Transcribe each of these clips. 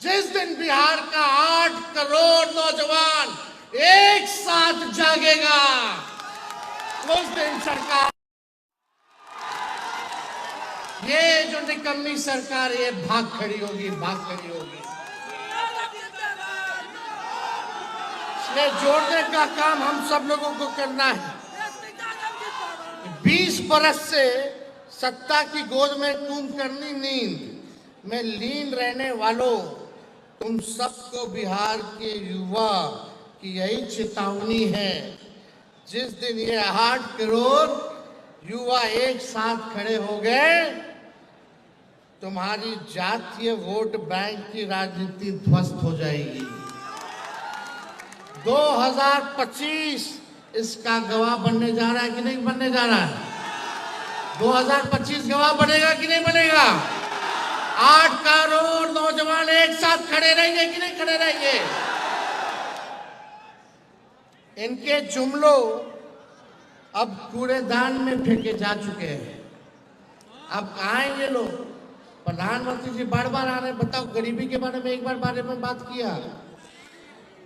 जिस दिन बिहार का 8 करोड़ नौजवान एक साथ जागेगा, उस दिन सरकार, ये जो निकम्मी सरकार, ये भाग खड़ी होगी, भाग खड़ी होगी। इसलिए जोड़ने का काम हम सब लोगों को करना है। 20 बरस से सत्ता की गोद में तुम करनी नींद में लीन रहने वालों, तुम सबको बिहार के युवा की यही चेतावनी है। जिस दिन ये 8 करोड़ युवा एक साथ खड़े हो गए, तुम्हारी जातीय वोट बैंक की राजनीति ध्वस्त हो जाएगी। 2025 इसका गवाह बनने जा रहा है कि नहीं बनने जा रहा है? 2025 गवाह बनेगा कि नहीं बनेगा? 8 करोड़ नौजवान एक साथ खड़े रहेंगे कि नहीं खड़े रहेंगे? इनके जुमलों अब कूड़ेदान में फेंके जा चुके हैं। अब कहाँ हैं ये लोग? प्रधानमंत्री जी बार बार आ रहे हैं। बताओ, गरीबी के बारे में एक बारे में बात किया?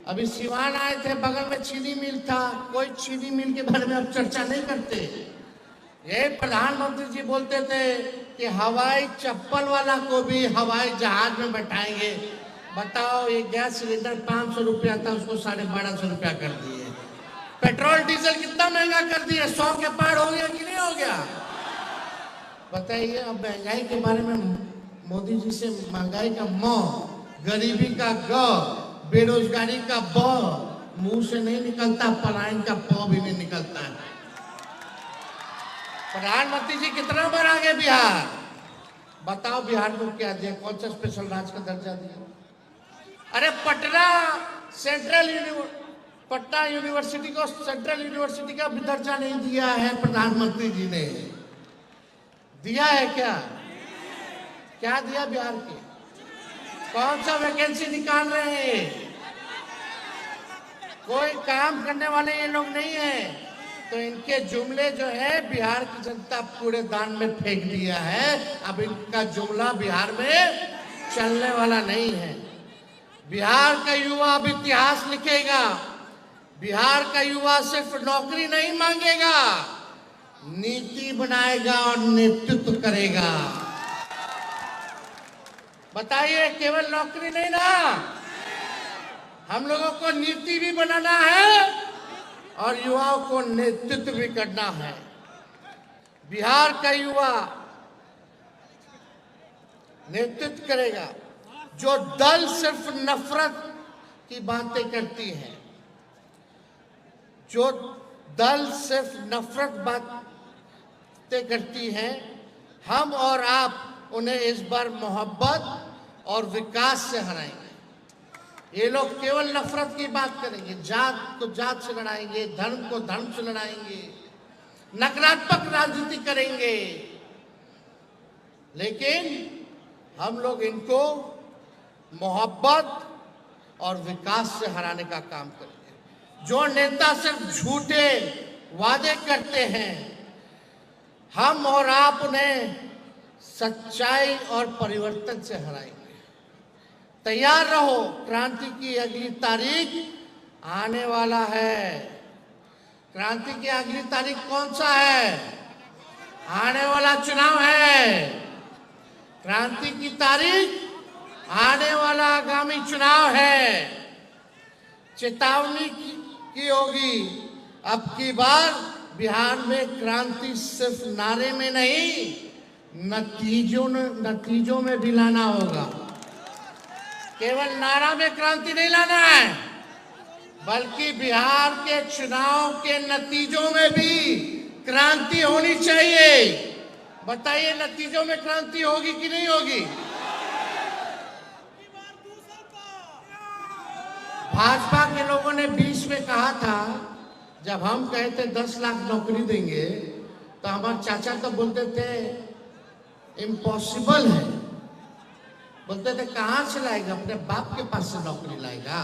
अभी सिवान आए थे, बगल में चीनी मिल था, कोई चीनी मिल के बारे में अब चर्चा नहीं करते। ये प्रधानमंत्री जी बोलते थे कि हवाई चप्पल वाला को भी हवाई जहाज में बैठाएंगे। बताओ, ये गैस सिलेंडर 500 रुपया था, उसको 1250 रुपया कर दिए। पेट्रोल डीजल कितना महंगा कर दिया, 100 के पार हो गया कि नहीं हो गया? बताइए। अब महंगाई के बारे में मोदी जी से महंगाई का म, गरीबी का ग, बेरोजगारी का ब मुंह से नहीं निकलता, पलायन का प भी नहीं निकलता है। प्रधानमंत्री जी कितना बार आ गए बिहार? बताओ, बिहार को क्या दिया? कौन सा स्पेशल राज्य का दर्जा दिया? अरे पटना यूनिवर्सिटी को सेंट्रल यूनिवर्सिटी का भी दर्जा नहीं दिया है प्रधानमंत्री जी ने। दिया है क्या? क्या दिया बिहार के? कौन सा वैकेंसी निकाल रहे हैं? कोई काम करने वाले ये लोग नहीं है। तो इनके जुमले जो है बिहार की जनता कूड़ेदान में फेंक दिया है। अब इनका जुमला बिहार में चलने वाला नहीं है। बिहार का युवा अब इतिहास लिखेगा। बिहार का युवा सिर्फ नौकरी नहीं मांगेगा, नीति बनाएगा और नेतृत्व करेगा। बताइए, केवल नौकरी नहीं ना, हम लोगों को नीति भी बनाना है और युवाओं को नेतृत्व भी करना है। बिहार का युवा नेतृत्व करेगा। जो दल सिर्फ नफरत की बातें करती है, जो दल सिर्फ नफरत बातें करती हैं, हम और आप उन्हें इस बार मोहब्बत और विकास से हराएंगे। ये लोग केवल नफरत की बात करेंगे, जात को जात से लड़ाएंगे, धर्म को धर्म से लड़ाएंगे, नकारात्मक राजनीति करेंगे। लेकिन हम लोग इनको मोहब्बत और विकास से हराने का काम करेंगे। जो नेता सिर्फ झूठे वादे करते हैं, हम और आप उन्हें सच्चाई और परिवर्तन से हराएंगे। तैयार रहो, क्रांति की अगली तारीख आने वाला है। क्रांति की अगली तारीख कौन सा है? आने वाला चुनाव है। क्रांति की तारीख आने वाला आगामी चुनाव है। चेतावनी की होगी। अब की बार बिहार में क्रांति सिर्फ नारे में नहीं, नतीजों में भी लाना होगा। केवल नारा में क्रांति नहीं लाना है, बल्कि बिहार के चुनाव के नतीजों में भी क्रांति होनी चाहिए। बताइए, नतीजों में क्रांति होगी कि नहीं होगी? भाजपा के लोगों ने 20 में कहा था, जब हम कहे थे 10 लाख नौकरी देंगे, तो हमारे चाचा तो बोलते थे इम्पॉसिबल है। बोलते थे कहाँ से लाएगा, अपने बाप के पास से नौकरी लाएगा।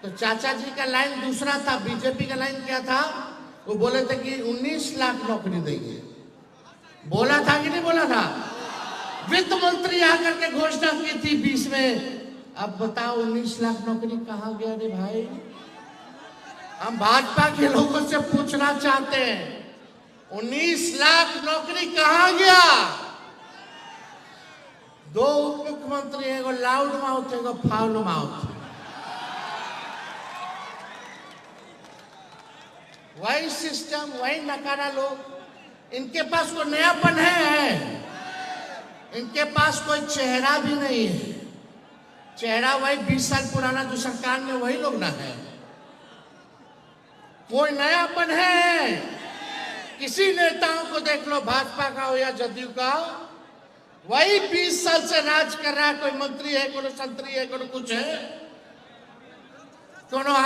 तो चाचा जी का लाइन दूसरा था। बीजेपी का लाइन क्या था? वो बोले थे कि 19 लाख नौकरी देंगे। बोला था कि नहीं बोला था? वित्त मंत्री आकर के घोषणा की थी 20 में अब बताओ 19 लाख नौकरी कहाँ गया रे भाई? हम भाजपा के लोगों से पूछना चाहते हैं, 19 लाख नौकरी कहाँ गया? 2 उप मुख्यमंत्री, एगो लाउड माउथ, एगो फाउल माउथ। वही सिस्टम, वही नकारा लोग। इनके पास कोई नयापन है? इनके पास कोई चेहरा भी नहीं है। चेहरा वही 20 साल पुराना जो सरकार में, वही लोग ना है। कोई नयापन है? किसी नेताओं को देख लो, भाजपा का हो या जदयू का, वही 20 साल से राज कर रहा है। कोई मंत्री है, कोई संतरी है, कोई कुछ है, कोनो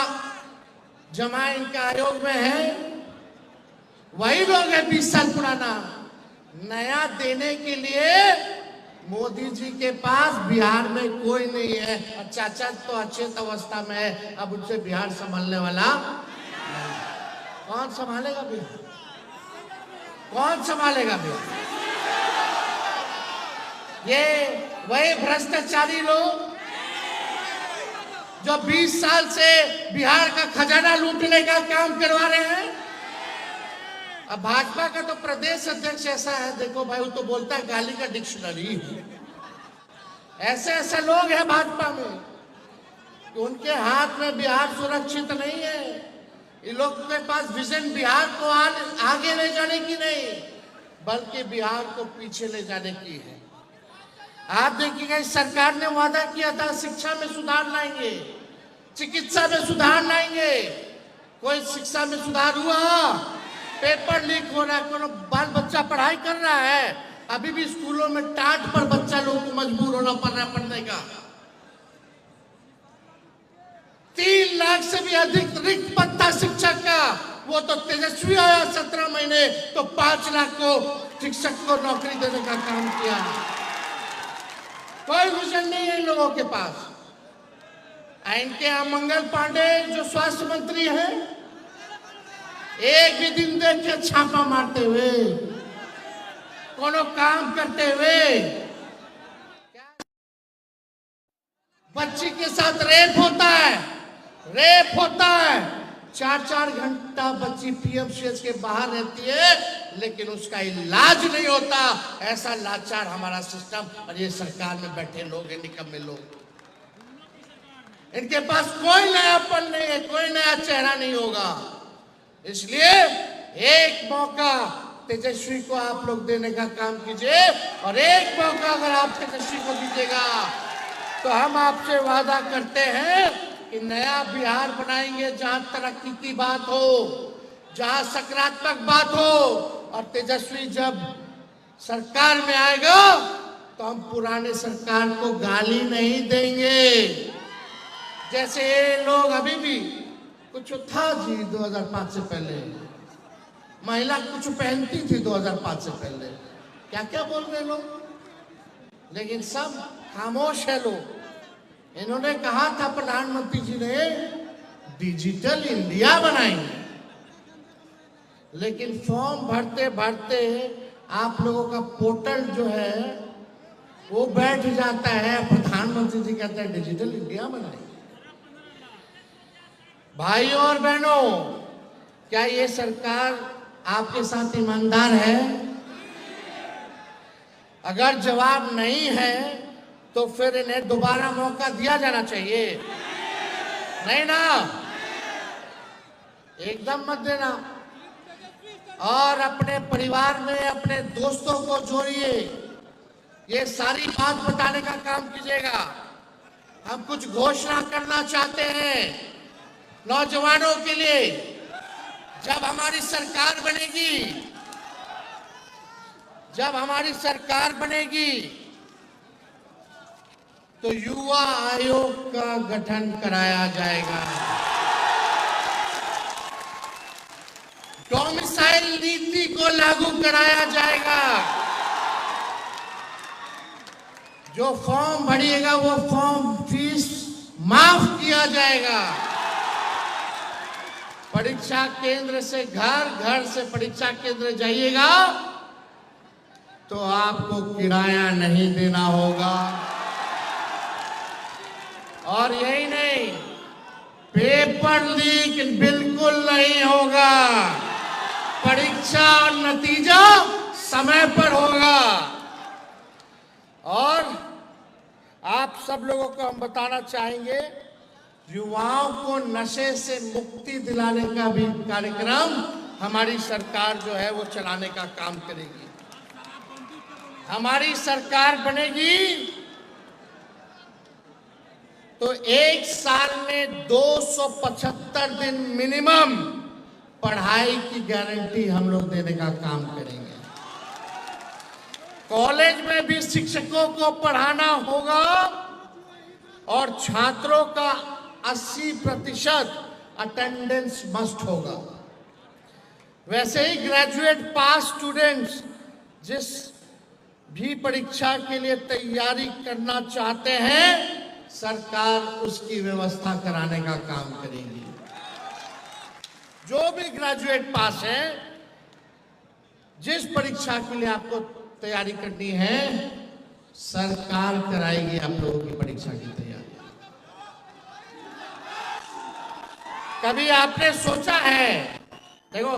जमा इनका आयोग में है, वही लोग है 20 साल पुराना। नया देने के लिए मोदी जी के पास बिहार में कोई नहीं है। और चाचा तो अच्छे अवस्था में है, अब उनसे बिहार संभालने वाला कौन संभालेगा? बिहार कौन संभालेगा? बिहार ये वही भ्रष्टाचारी लोग जो 20 साल से बिहार का खजाना लूटने का काम करवा रहे हैं। अब भाजपा का तो प्रदेश अध्यक्ष ऐसा है, देखो भाई, वो तो बोलता है गाली का डिक्शनरी। ऐसे ऐसे लोग हैं भाजपा में कि उनके हाथ में बिहार सुरक्षित नहीं है। इन लोग के पास विजन बिहार को आगे ले जाने की नहीं, बल्कि बिहार को पीछे ले जाने की है। आप देखिएगा, इस सरकार ने वादा किया था शिक्षा में सुधार लाएंगे, चिकित्सा में सुधार लाएंगे। कोई शिक्षा में सुधार हुआ? पेपर लीक हो रहा है, कोनो बाल बच्चा पढ़ाई कर रहा है, अभी भी स्कूलों में टाट पर बच्चा लोगों को मजबूर होना पड़ रहा है पढ़ने का। 3 लाख से भी अधिक रिक्त पद था शिक्षक का, वो तो तेजस्वी आया 17 महीने तो 5 लाख को शिक्षक को नौकरी देने का काम किया। कोई विजन नहीं है इन लोगों के पास। इनके यहाँ मंगल पांडे जो स्वास्थ्य मंत्री हैं, एक भी दिन देख के छापा मारते हुए, कोनो काम करते हुए। बच्ची के साथ रेप होता है, रेप होता है, 4-4 घंटा बच्ची पीएमसीएच के बाहर रहती है, लेकिन उसका इलाज नहीं होता। ऐसा लाचार हमारा सिस्टम, और ये सरकार में बैठे लोग हैं, निकम्मे लोग। इनके पास कोई नयापन नहीं है, कोई नया चेहरा नहीं होगा। इसलिए एक मौका तेजस्वी को आप लोग देने का काम कीजिए, और एक मौका अगर आप तेजस्वी को दीजिएगा तो हम आपसे वादा करते हैं कि नया बिहार बनाएंगे, जहां तरक्की की बात हो, जहां सकारात्मक बात हो। और तेजस्वी जब सरकार में आएगा तो हम पुराने सरकार को गाली नहीं देंगे। जैसे ये लोग अभी भी कुछ था जी 2005 से पहले, महिला कुछ पहनती थी 2005 से पहले, क्या क्या बोल रहे लोग, लेकिन सब खामोश है लोग। इन्होंने कहा था, प्रधानमंत्री जी ने, डिजिटल इंडिया बनाएंगे, लेकिन फॉर्म भरते भरते आप लोगों का पोर्टल जो है वो बैठ जाता है। प्रधानमंत्री जी कहते हैं डिजिटल इंडिया बनाएंगे। भाइयों और बहनों, क्या ये सरकार आपके साथ ईमानदार है? अगर जवाब नहीं है तो फिर इन्हें दोबारा मौका दिया जाना चाहिए। नहीं ना, एकदम मत देना। और अपने परिवार में अपने दोस्तों को जोड़िए, ये सारी बात बताने का काम कीजिएगा। हम कुछ घोषणा करना चाहते हैं नौजवानों के लिए। जब हमारी सरकार बनेगी, जब हमारी सरकार बनेगी तो युवा आयोग का गठन कराया जाएगा। डोमिसाइल नीति को लागू कराया जाएगा। जो फॉर्म भरिएगा वो फॉर्म फीस माफ किया जाएगा। परीक्षा केंद्र से घर, घर से परीक्षा केंद्र जाइएगा तो आपको किराया नहीं देना होगा। और यही नहीं, पेपर लीक बिल्कुल नहीं होगा। परीक्षा और नतीजा समय पर होगा। और आप सब लोगों को हम बताना चाहेंगे, युवाओं को नशे से मुक्ति दिलाने का भी कार्यक्रम हमारी सरकार जो है वो चलाने का काम करेगी। हमारी सरकार बनेगी तो एक साल में 275 दिन मिनिमम पढ़ाई की गारंटी हम लोग देने का काम करेंगे। कॉलेज में भी शिक्षकों को पढ़ाना होगा और छात्रों का 80% अटेंडेंस मस्ट होगा। वैसे ही ग्रेजुएट पास स्टूडेंट्स जिस भी परीक्षा के लिए तैयारी करना चाहते हैं, सरकार उसकी व्यवस्था कराने का काम करेगी। जो भी ग्रेजुएट पास है, जिस परीक्षा के लिए आपको तैयारी करनी है, सरकार कराएगी आप लोगों की परीक्षा की तैयारी। कभी आपने सोचा है